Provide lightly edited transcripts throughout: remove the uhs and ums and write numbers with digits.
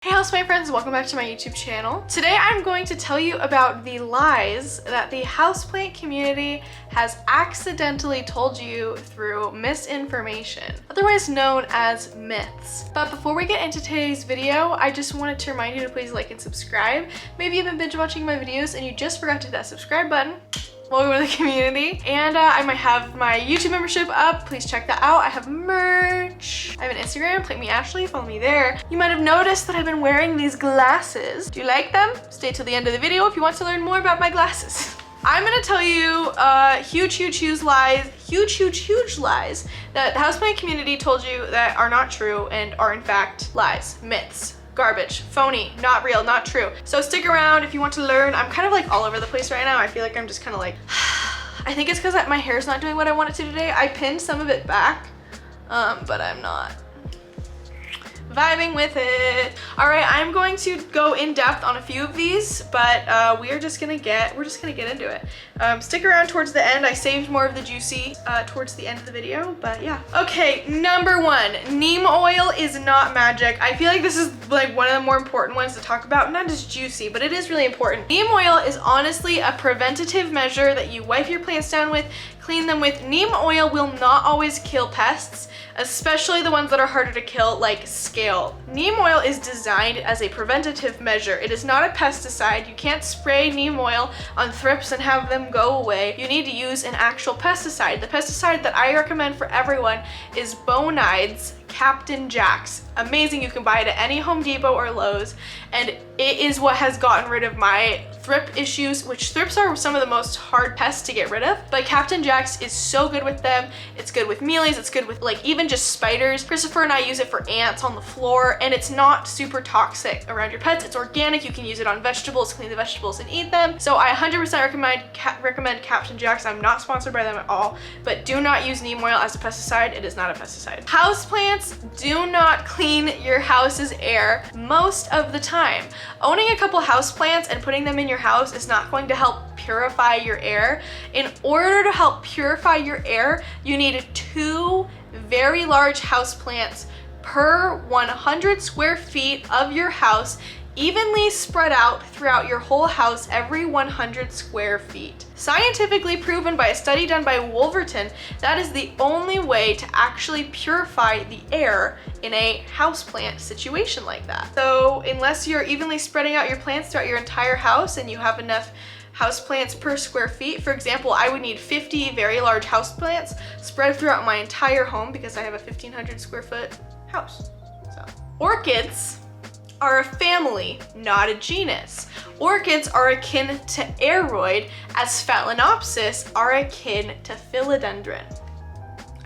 Hey houseplant friends, welcome back to my YouTube channel. Today I'm going to tell you about the lies that the houseplant community has accidentally told you through misinformation, otherwise known as myths. But before we get into today's video, I just wanted to remind you to please like and subscribe. Maybe you've been binge watching my videos and you just forgot to hit that subscribe button. Welcome to the community. And I might have my YouTube membership up. Please check that out. I have merch. I have an Instagram, Play Me Ashley, follow me there. You might have noticed that I've been wearing these glasses. Do you like them? Stay till the end of the video if you want to learn more about my glasses. I'm gonna tell you huge lies that the houseplant community told you that are not true and are in fact lies, myths. Garbage, phony, not real, not true. So stick around if you want to learn. I'm kind of like all over the place right now. I feel like I'm just kind of like, I think it's because my hair's not doing what I want it to today. I pinned some of it back, but I'm not vibing with it. All right, I'm going to go in depth on a few of these, but we're just gonna get into it. Stick around towards the end. I saved more of the juicy towards the end of the video, but yeah. Okay, number one, neem oil is not magic. I feel like this is like one of the more important ones to talk about. Not just juicy, but it is really important. Neem oil is honestly a preventative measure that you wipe your plants down with, clean them with. Neem oil will not always kill pests, especially the ones that are harder to kill, like scale. Neem oil is designed as a preventative measure. It is not a pesticide. You can't spray neem oil on thrips and have them go away. You need to use an actual pesticide. The pesticide that I recommend for everyone is Bonide's Captain Jack's. Amazing. You can buy it at any Home Depot or Lowe's, and it is what has gotten rid of my thrip issues, which thrips are some of the most hard pests to get rid of, but Captain Jack's is so good with them. It's good with mealies, it's good with like even just spiders. Christopher and I use it for ants on the floor, and it's not super toxic around your pets. It's organic. You can use it on vegetables, clean the vegetables and eat them. So I 100% recommend Captain Jack's. I'm not sponsored by them at all, but do not use neem oil as a pesticide. It is not a pesticide. Houseplants do not clean your house's air most of the time. Owning a couple houseplants and putting them in your house is not going to help purify your air. In order to help purify your air, you need 2 very large houseplants per 100 square feet of your house, evenly spread out throughout your whole house every 100 square feet. Scientifically proven by a study done by Wolverton, that is the only way to actually purify the air in a houseplant situation like that. So unless you're evenly spreading out your plants throughout your entire house and you have enough houseplants per square feet, for example, I would need 50 very large houseplants spread throughout my entire home because I have a 1,500 square foot house. So, orchids are a family, not a genus. Orchids are akin to aroid, as Phalaenopsis are akin to philodendron.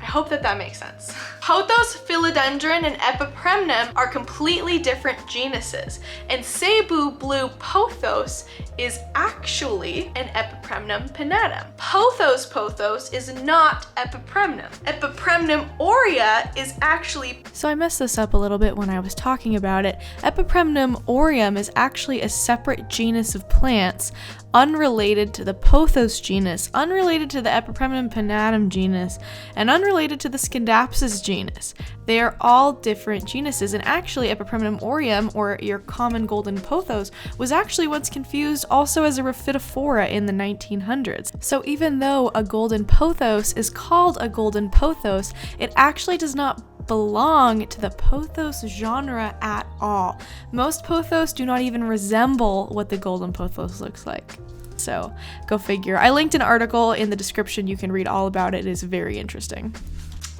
I hope that makes sense. Pothos, philodendron, and epipremnum are completely different genuses, and Cebu blue pothos is actually an epipremnum pinnatum. Pothos is not epipremnum. Epipremnum aurea is actually... So I messed this up a little bit when I was talking about it. Epipremnum aureum is actually a separate genus of plants, unrelated to the Pothos genus, unrelated to the Epipremnum pinnatum genus, and unrelated to the Scindapsus genus. They are all different genuses, and actually Epipremnum aureum, or your common golden pothos, was actually once confused also as a Rhaphidophora in the 1900s. So even though a golden pothos is called a golden pothos, it actually does not belong to the pothos genre at all. Most pothos do not even resemble what the golden pothos looks like. So go figure. I linked an article in the description. You can read all about it. It is very interesting.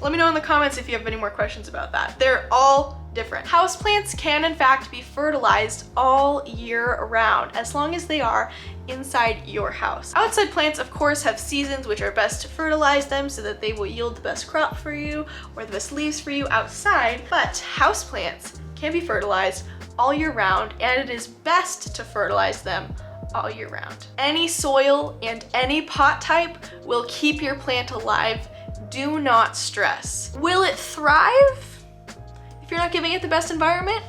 Let me know in the comments if you have any more questions about that. They're all different. Houseplants can in fact be fertilized all year round as long as they are inside your house. Outside plants of course have seasons which are best to fertilize them so that they will yield the best crop for you or the best leaves for you outside, but houseplants can be fertilized all year round, and it is best to fertilize them all year round. Any soil and any pot type will keep your plant alive. Do not stress. Will it thrive if you're not giving it the best environment?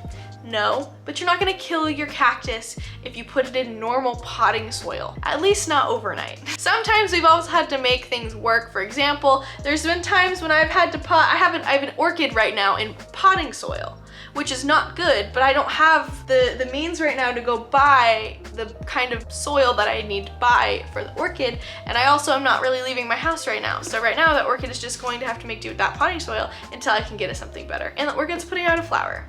No, but you're not gonna kill your cactus if you put it in normal potting soil, at least not overnight. Sometimes we've also had to make things work. For example, there's been times when I've had to pot, I have an orchid right now in potting soil, which is not good, but I don't have the means right now to go buy the kind of soil that I need to buy for the orchid, and I also am not really leaving my house right now. So right now the orchid is just going to have to make do with that potting soil until I can get it something better. And the orchid's putting out a flower,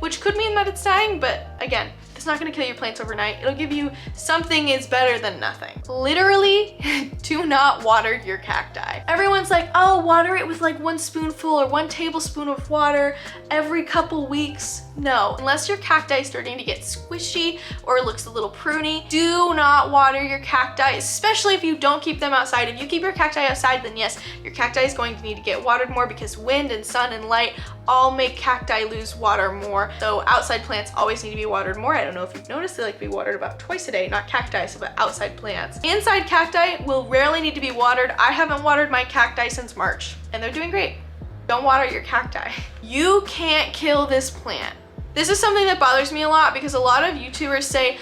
which could mean that it's dying, but again, it's not gonna kill your plants overnight. It'll give you something is better than nothing. Literally, do not water your cacti. Everyone's like, oh, water it with like 1 spoonful or 1 tablespoon of water every couple weeks. No, unless your cacti is starting to get squishy or looks a little pruny, do not water your cacti, especially if you don't keep them outside. If you keep your cacti outside, then yes, your cacti is going to need to get watered more because wind and sun and light all make cacti lose water more. So outside plants always need to be watered more. I don't know if you've noticed, they like to be watered about twice a day, not cacti, but outside plants. Inside cacti will rarely need to be watered. I haven't watered my cacti since March, and they're doing great. Don't water your cacti. You can't kill this plant. This is something that bothers me a lot because a lot of YouTubers say,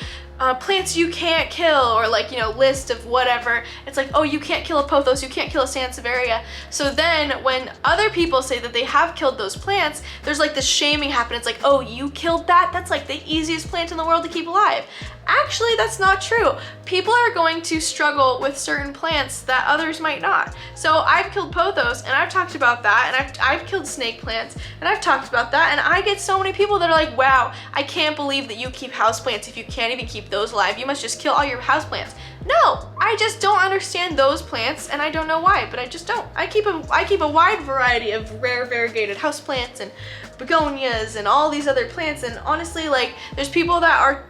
plants you can't kill, or like, you know, list of whatever. It's like, oh, you can't kill a pothos, you can't kill a sansevieria. So then when other people say that they have killed those plants, there's like this shaming happen. It's like, oh, you killed that? That's like the easiest plant in the world to keep alive. Actually, that's not true. People are going to struggle with certain plants that others might not. So I've killed pothos, and I've talked about that, and I've killed snake plants, and I've talked about that, and I get so many people that are like, wow, I can't believe that you keep houseplants if you can't even keep those alive. You must just kill all your houseplants. No, I just don't understand those plants, and I don't know why, but I just don't. I keep a wide variety of rare variegated houseplants and begonias and all these other plants, and honestly, like, there's people that are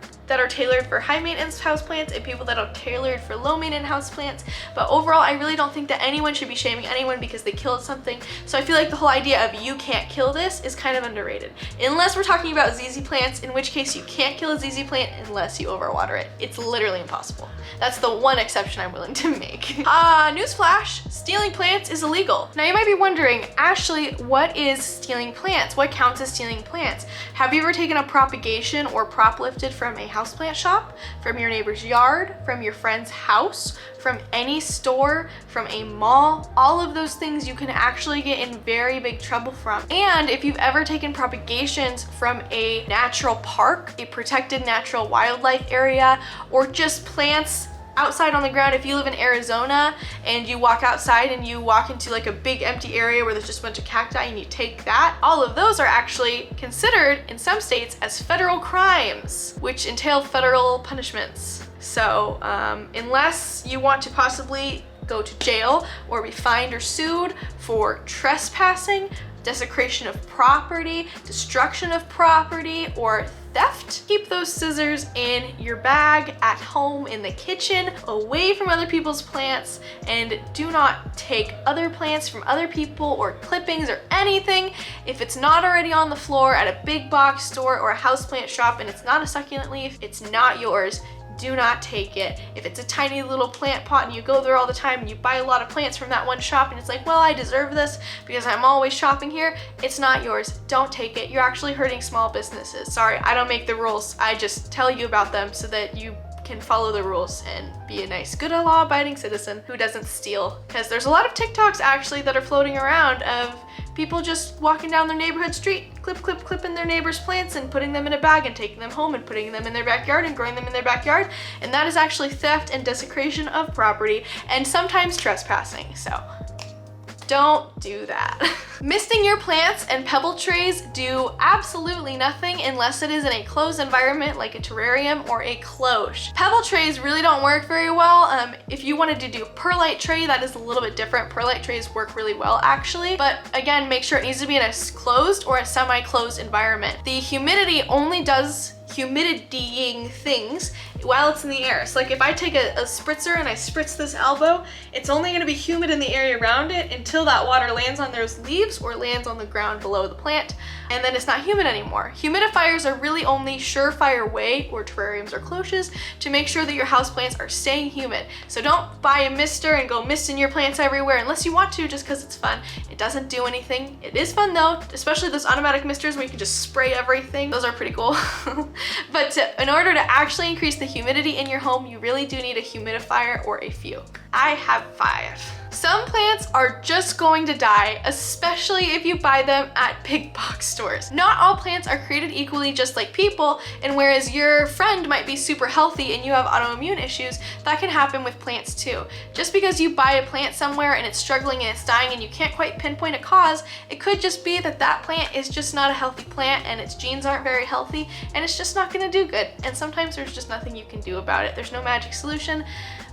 tailored for high maintenance houseplants and people that are tailored for low maintenance houseplants. But overall, I really don't think that anyone should be shaming anyone because they killed something. So I feel like the whole idea of you can't kill this is kind of underrated. Unless we're talking about ZZ plants, in which case you can't kill a ZZ plant unless you overwater it. It's literally impossible. That's the one exception I'm willing to make. Newsflash, stealing plants is illegal. Now you might be wondering, Ashley, what is stealing plants? What counts as stealing plants? Have you ever taken a propagation or prop lifted from a houseplant shop, from your neighbor's yard, from your friend's house, from any store, from a mall? All of those things you can actually get in very big trouble from. And if you've ever taken propagations from a natural park, a protected natural wildlife area, or just plants outside on the ground, if you live in Arizona and you walk outside and you walk into like a big empty area where there's just a bunch of cacti and you take that, all of those are actually considered in some states as federal crimes, which entail federal punishments. So unless you want to possibly go to jail or be fined or sued for trespassing, desecration of property, destruction of property, or theft, keep those scissors in your bag, at home, in the kitchen, away from other people's plants, and do not take other plants from other people or clippings or anything if it's not already on the floor at a big box store or a houseplant shop and it's not a succulent leaf, it's not yours. Do not take it. If it's a tiny little plant pot and you go there all the time and you buy a lot of plants from that one shop and it's like, well, I deserve this because I'm always shopping here, it's not yours. Don't take it. You're actually hurting small businesses. Sorry, I don't make the rules. I just tell you about them so that you can follow the rules and be a nice, good, law-abiding citizen who doesn't steal. Because there's a lot of TikToks actually that are floating around of people just walking down their neighborhood street, clipping their neighbor's plants and putting them in a bag and taking them home and putting them in their backyard and growing them in their backyard. And that is actually theft and desecration of property and sometimes trespassing. So don't do that. Misting your plants and pebble trays do absolutely nothing unless it is in a closed environment like a terrarium or a cloche. Pebble trays really don't work very well. If you wanted to do perlite tray, that is a little bit different. Perlite trays work really well actually, but again, make sure it needs to be in a closed or a semi-closed environment. The humidity only does humiditying things while it's in the air. So like if I take a spritzer and I spritz this elbow, it's only going to be humid in the area around it until that water lands on those leaves or lands on the ground below the plant, and then it's not humid anymore. Humidifiers are really only surefire way, or terrariums or cloches, to make sure that your houseplants are staying humid. So don't buy a mister and go misting your plants everywhere unless you want to, just because it's fun. It doesn't do anything. It is fun though, especially those automatic misters where you can just spray everything. Those are pretty cool. But in order to actually increase the humidity in your home, you really do need a humidifier or a few. I have 5. Some plants are just going to die, especially if you buy them at big box stores. Not all plants are created equally, just like people, and whereas your friend might be super healthy and you have autoimmune issues, that can happen with plants too. Just because you buy a plant somewhere and it's struggling and it's dying and you can't quite pinpoint a cause, it could just be that that plant is just not a healthy plant and its genes aren't very healthy and it's just not gonna do good. And sometimes there's just nothing you can do about it. There's no magic solution.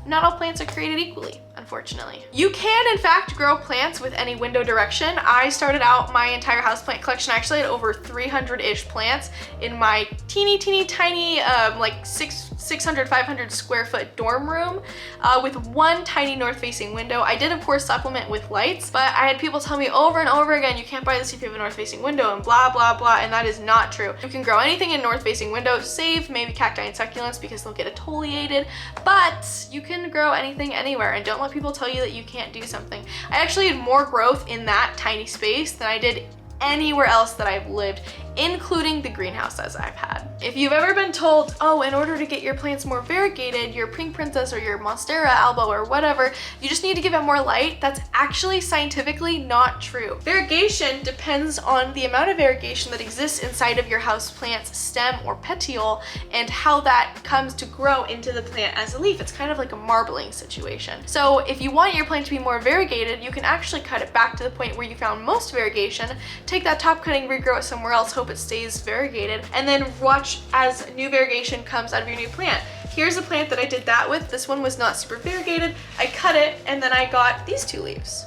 Not all plants are created equally, unfortunately. You can, in fact, grow plants with any window direction. I started out my entire houseplant collection. I actually had over 300-ish plants in my teeny tiny, like 600, 500 square foot dorm room with one tiny north-facing window. I did, of course, supplement with lights, but I had people tell me over and over again, you can't buy this if you have a north-facing window and blah, blah, blah, and that is not true. You can grow anything in north-facing windows, save maybe cacti and succulents because they'll get exfoliated, but you can grow anything anywhere, and don't let people tell you that you can't do something. I actually had more growth in that tiny space than I did anywhere else that I've lived, including the greenhouses I've had. If you've ever been told, oh, in order to get your plants more variegated, your pink princess or your monstera alba or whatever, you just need to give it more light, that's actually scientifically not true. Variegation depends on the amount of variegation that exists inside of your houseplant's stem or petiole and how that comes to grow into the plant as a leaf. It's kind of like a marbling situation. So if you want your plant to be more variegated, you can actually cut it back to the point where you found most variegation, take that top cutting, regrow it somewhere else, hope it stays variegated, and then watch as new variegation comes out of your new plant. Here's a plant that I did that with. This one was not super variegated. I cut it and then I got these two leaves,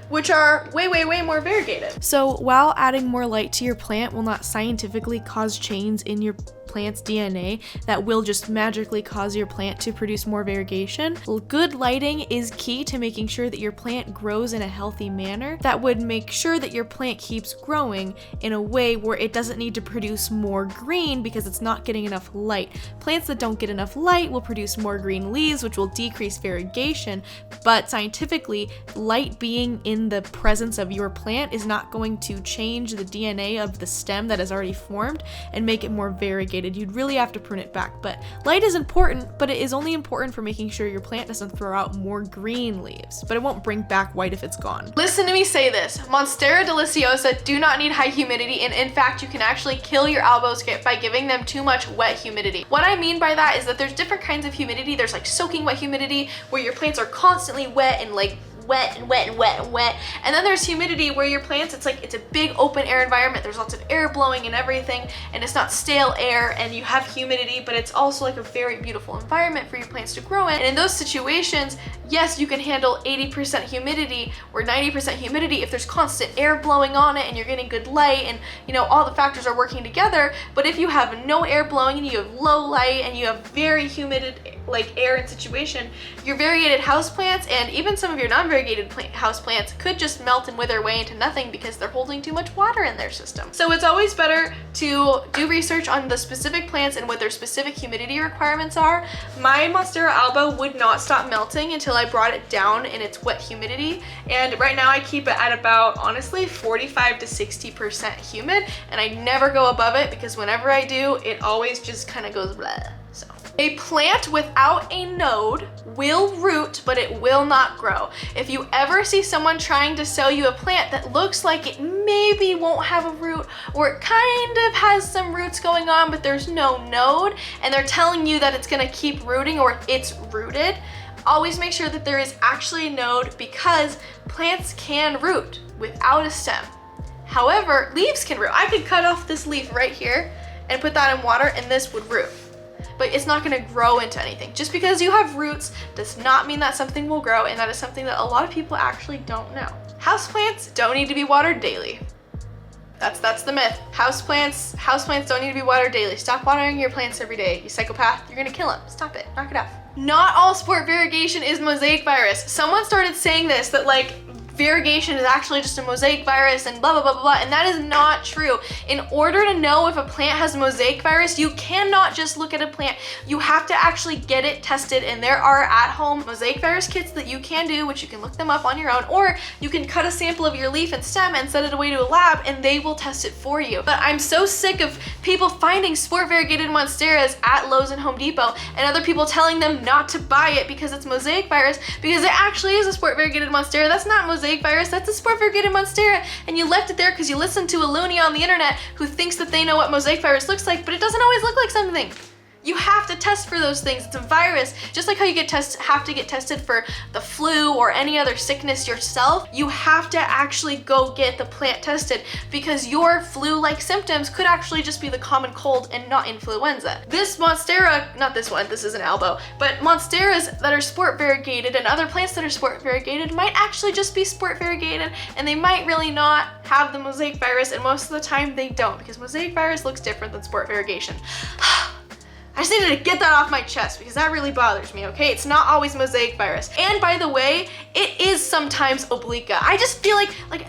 which are way more variegated. So while adding more light to your plant will not scientifically cause change in your plant's DNA that will just magically cause your plant to produce more variegation, good lighting is key to making sure that your plant grows in a healthy manner that would make sure that your plant keeps growing in a way where it doesn't need to produce more green because it's not getting enough light. Plants that don't get enough light will produce more green leaves, which will decrease variegation, but scientifically, light being in the presence of your plant is not going to change the DNA of the stem that is already formed and make it more variegated. You'd really have to prune it back, but light is important, but it is only important for making sure your plant doesn't throw out more green leaves, but it won't bring back white if it's gone. Listen to me say this. Monstera deliciosa do not need high humidity, and in fact, you can actually kill your albos by giving them too much wet humidity. What I mean by that is that there's different kinds of humidity. There's like soaking wet humidity, where your plants are constantly wet and like wet. And then there's humidity where your plants, it's a big open air environment. There's lots of air blowing and everything, and it's not stale air, and you have humidity, but it's also like a very beautiful environment for your plants to grow in. And in those situations, yes, you can handle 80% humidity or 90% humidity if there's constant air blowing on it and you're getting good light and all the factors are working together. But if you have no air blowing and you have low light and you have very humid air and situation, your variegated houseplants and even some of your non-variegated houseplants could just melt and wither away into nothing because they're holding too much water in their system. So it's always better to do research on the specific plants and what their specific humidity requirements are. My Monstera alba would not stop melting until I brought it down in its wet humidity, and right now I keep it at about, honestly, 45 to 60% humid, and I never go above it because whenever I do, it always just kind of goes blah. So a plant without a node will root, but it will not grow. If you ever see someone trying to sell you a plant that looks like it maybe won't have a root, or it kind of has some roots going on, but there's no node, and they're telling you that it's gonna keep rooting or it's rooted, always make sure that there is actually a node, because plants can root without a stem. However, leaves can root. I could cut off this leaf right here and put that in water and this would root. But it's not gonna grow into anything. Just because you have roots does not mean that something will grow, and that is something that a lot of people actually don't know. Houseplants don't need to be watered daily. That's the myth. Houseplants don't need to be watered daily. Stop watering your plants every day. You psychopath, you're gonna kill them. Stop it, knock it off. Not all sport variegation is mosaic virus. Someone started saying this, that variegation is actually just a mosaic virus and blah, blah, blah, blah, blah. And that is not true. In order to know if a plant has mosaic virus, you cannot just look at a plant. You have to actually get it tested, and there are at-home mosaic virus kits that you can do, which you can look them up on your own, or you can cut a sample of your leaf and stem and send it away to a lab and they will test it for you. But I'm so sick of people finding sport variegated monsteras at Lowe's and Home Depot and other people telling them not to buy it because it's mosaic virus, because it actually is a sport variegated monstera. That's not mosaic virus, that's a sport variegated monstera, and you left it there because you listened to a loony on the internet who thinks that they know what mosaic virus looks like, but it doesn't always look like something. You have to test for those things. It's a virus. Just like how you have to get tested for the flu or any other sickness yourself, you have to actually go get the plant tested, because your flu-like symptoms could actually just be the common cold and not influenza. This monstera, not this one, this is an elbow, but monsteras that are sport variegated and other plants that are sport variegated might actually just be sport variegated, and they might really not have the mosaic virus, and most of the time they don't, because mosaic virus looks different than sport variegation. I just needed to get that off my chest because that really bothers me, okay? It's not always mosaic virus. And by the way, it is sometimes obliqua. I just feel like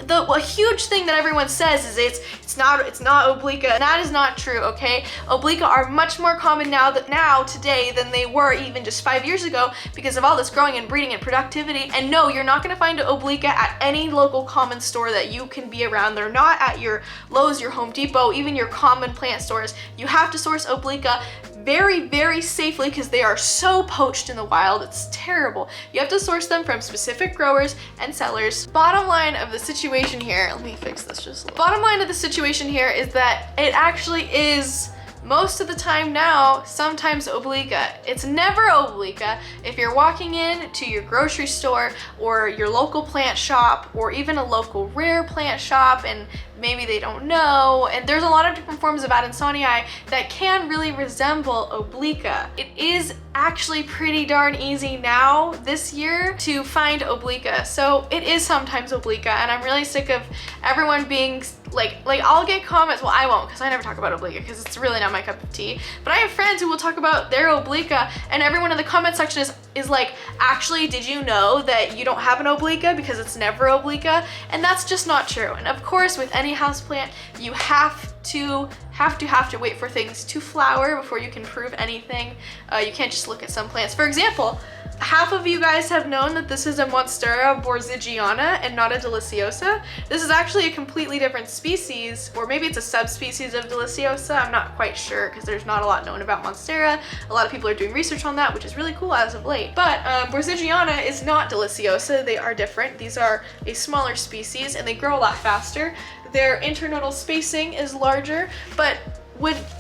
a huge thing that everyone says is it's not obliqua, and that is not true, okay? Obliqua are much more common now today than they were even just 5 years ago because of all this growing and breeding and productivity. And no, you're not gonna find obliqua at any local common store that you can be around. They're not at your Lowe's, your Home Depot, even your common plant stores. You have to source obliqua very, very safely because they are so poached in the wild. It's terrible. You have to source them from specific growers and sellers. Bottom line of the situation here, let me fix this just a little. Bottom line of the situation here is that it actually is most of the time now, sometimes obliqua. It's never obliqua. If you're walking in to your grocery store or your local plant shop or even a local rare plant shop and maybe they don't know, and there's a lot of different forms of Adansonii that can really resemble obliqua. It is actually pretty darn easy now this year to find obliqua, so it is sometimes obliqua, and I'm really sick of everyone being like I'll get comments, well I won't because I never talk about obliqua because it's really not my cup of tea, but I have friends who will talk about their obliqua and everyone in the comment section is like, actually did you know that you don't have an obliqua because it's never obliqua? And that's just not true. And of course with any houseplant you have to wait for things to flower before you can prove anything. You can't just look at some plants. For example, half of you guys have known that this is a Monstera Borsigiana and not a Deliciosa. This is actually a completely different species, or maybe it's a subspecies of Deliciosa. I'm not quite sure because there's not a lot known about Monstera. A lot of people are doing research on that, which is really cool as of late. But Borsigiana is not Deliciosa. They are different. These are a smaller species and they grow a lot faster. Their internodal spacing is larger, but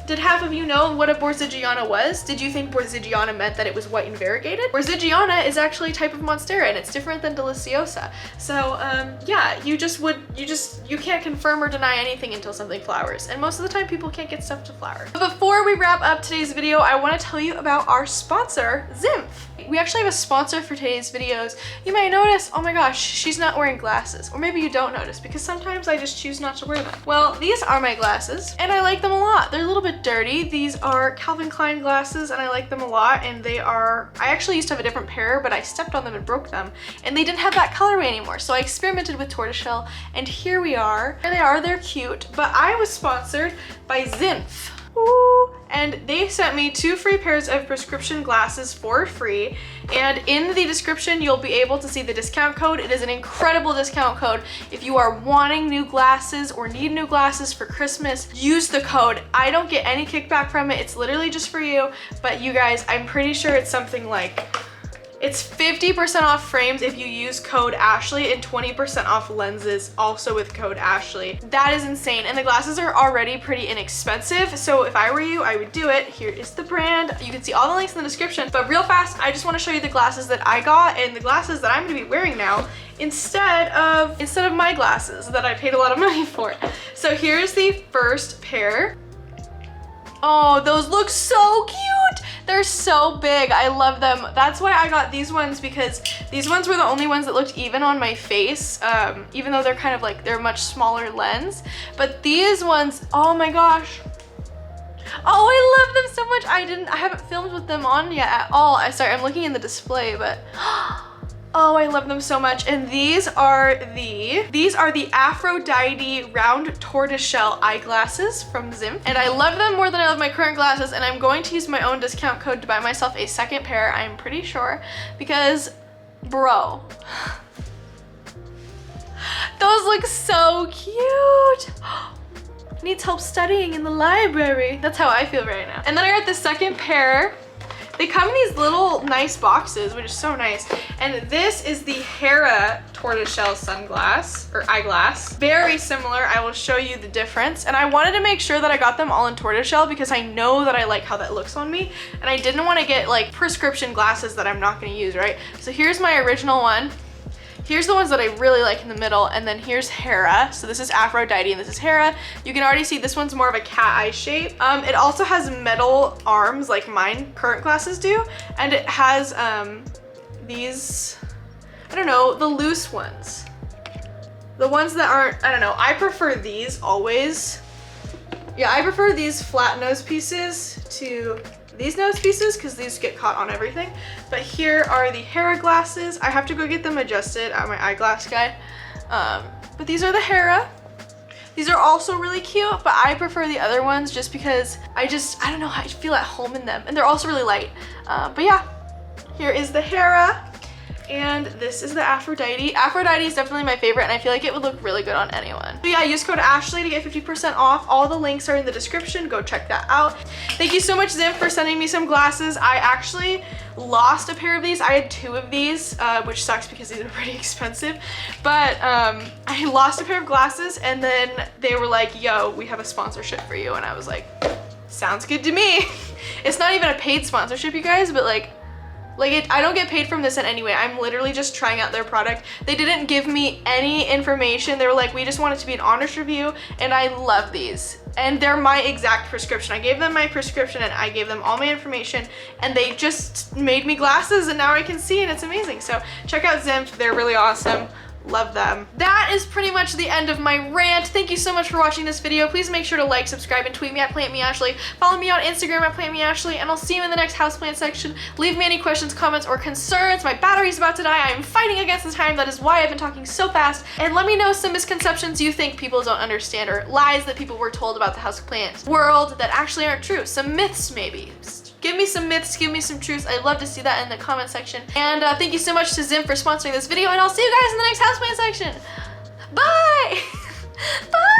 did half of you know what a Borsigiana was? Did you think Borsigiana meant that it was white and variegated? Borsigiana is actually a type of Monstera and it's different than Deliciosa. So yeah, you can't confirm or deny anything until something flowers. And most of the time people can't get stuff to flower. But before we wrap up today's video, I want to tell you about our sponsor, ZINFF. We actually have a sponsor for today's videos. You might notice, oh my gosh, she's not wearing glasses. Or maybe you don't notice because sometimes I just choose not to wear them. Well, these are my glasses and I like them a lot. They're a little bit dirty. These are Calvin Klein glasses and I like them a lot, and I actually used to have a different pair, but I stepped on them and broke them and they didn't have that colorway anymore. So I experimented with tortoiseshell and here we are. There they are, they're cute, but I was sponsored by ZINFF. Ooh. And they sent me 2 free pairs of prescription glasses for free. And in the description, you'll be able to see the discount code. It is an incredible discount code. If you are wanting new glasses or need new glasses for Christmas, use the code. I don't get any kickback from it. It's literally just for you. But you guys, I'm pretty sure it's something like, it's 50% off frames if you use code Ashley and 20% off lenses also with code Ashley. That is insane. And the glasses are already pretty inexpensive. So if I were you, I would do it. Here is the brand. You can see all the links in the description. But real fast, I just want to show you the glasses that I got and the glasses that I'm going to be wearing now instead of my glasses that I paid a lot of money for. So here's the first pair. Oh, those look so cute. They're so big. I love them. That's why I got these ones, because these ones were the only ones that looked even on my face, even though they're kind of like, they're much smaller lens. But these ones, oh my gosh. Oh, I love them so much. I haven't filmed with them on yet at all. I'm looking in the display, but Oh, I love them so much. And these are the Aphrodite round tortoiseshell eyeglasses from ZINFF. And I love them more than I love my current glasses, and I'm going to use my own discount code to buy myself a second pair, I'm pretty sure, because bro, those look so cute. Needs help studying in the library. That's how I feel right now. And then I got the second pair. They come in these little nice boxes, which is so nice. And this is the Hera tortoiseshell sunglass or eyeglass. Very similar. I will show you the difference. And I wanted to make sure that I got them all in tortoiseshell because I know that I like how that looks on me. And I didn't want to get like prescription glasses that I'm not going to use, right? So here's my original one. Here's the ones that I really like in the middle, and then here's Hera. So this is Aphrodite and this is Hera. You can already see this one's more of a cat eye shape. It also has metal arms like mine current glasses do, and it has these, I don't know, the loose ones. The ones that aren't, I don't know, I prefer these always. Yeah, I prefer these flat nose pieces to these nose pieces because these get caught on everything. But here are the Hera glasses. I have to go get them adjusted at my eyeglass guy. But these are the Hera. These are also really cute, but I prefer the other ones just because I don't know, I feel at home in them. And they're also really light. But yeah, here is the Hera. And this is the Aphrodite. Aphrodite is definitely my favorite, and I feel like it would look really good on anyone. So yeah, use code Ashley to get 50% off. All the links are in the description. Go check that out. Thank you so much, ZINFF, for sending me some glasses. I actually lost a pair of these. I had 2 of these, which sucks because these are pretty expensive. But I lost a pair of glasses, and then they were like, yo, we have a sponsorship for you. And I was like, sounds good to me. It's not even a paid sponsorship, you guys, but I don't get paid from this in any way. I'm literally just trying out their product. They didn't give me any information. They were like, we just want it to be an honest review, and I love these. And they're my exact prescription. I gave them my prescription and I gave them all my information, and they just made me glasses, and now I can see, and it's amazing. So check out ZINFF. They're really awesome. Love them. That is pretty much the end of my rant. Thank you so much for watching this video. Please make sure to like, subscribe, and tweet me at PlantMeAshley. Follow me on Instagram at PlantMeAshley, and I'll see you in the next houseplant section. Leave me any questions, comments, or concerns. My battery's about to die. I'm fighting against the time. That is why I've been talking so fast. And let me know some misconceptions you think people don't understand, or lies that people were told about the houseplant world that actually aren't true. Some myths, maybe. Give me some myths, give me some truths. I'd love to see that in the comment section. And thank you so much to ZINFF for sponsoring this video, and I'll see you guys in the next houseplant section. Bye! Bye!